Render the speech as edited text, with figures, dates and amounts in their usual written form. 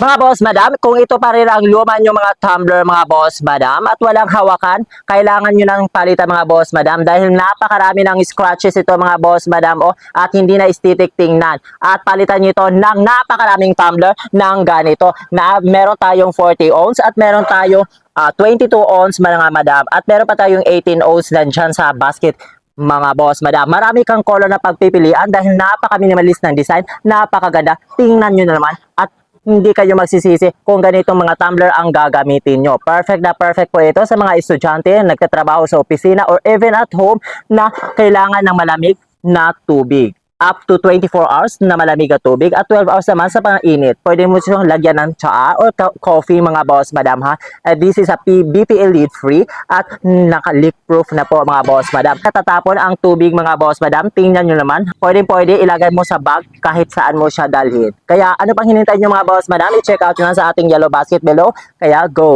Mga boss, madam, kung ito pa rin ang luma nyo mga tumbler mga boss, madam, at walang hawakan, kailangan nyo nang palitan mga boss, madam, dahil napakarami ng scratches ito mga boss, madam, at hindi na aesthetic tingnan. At palitan nyo ito ng napakaraming tumbler ng ganito, na meron tayong 40 ounce at meron tayong 22 ounce mga madam, at meron pa tayong 18 ounce dyan sa basket mga boss, madam. Marami kang color na pagpipilian dahil napaka-minimalist ng design, napakaganda. Tingnan nyo na naman at hindi kayo magsisisi kung ganitong mga tumbler ang gagamitin nyo. Perfect na perfect po ito sa mga estudyante na nagtatrabaho sa opisina or even at home na kailangan ng malamig na tubig. Up to 24 hours na malamig na tubig at 12 hours naman sa pang-init. Pwede mo siyang lagyan ng tsaa or coffee mga boss, madam ha. This is a BPA lead free at naka-leak proof na po mga boss, madam. Katatapon ang tubig mga boss, madam. Tingnan nyo naman. Pwede ilagay mo sa bag kahit saan mo siya dalhin. Kaya ano pang hinintay nyo mga boss, madam? I-check out nyo lang sa ating yellow basket below. Kaya go!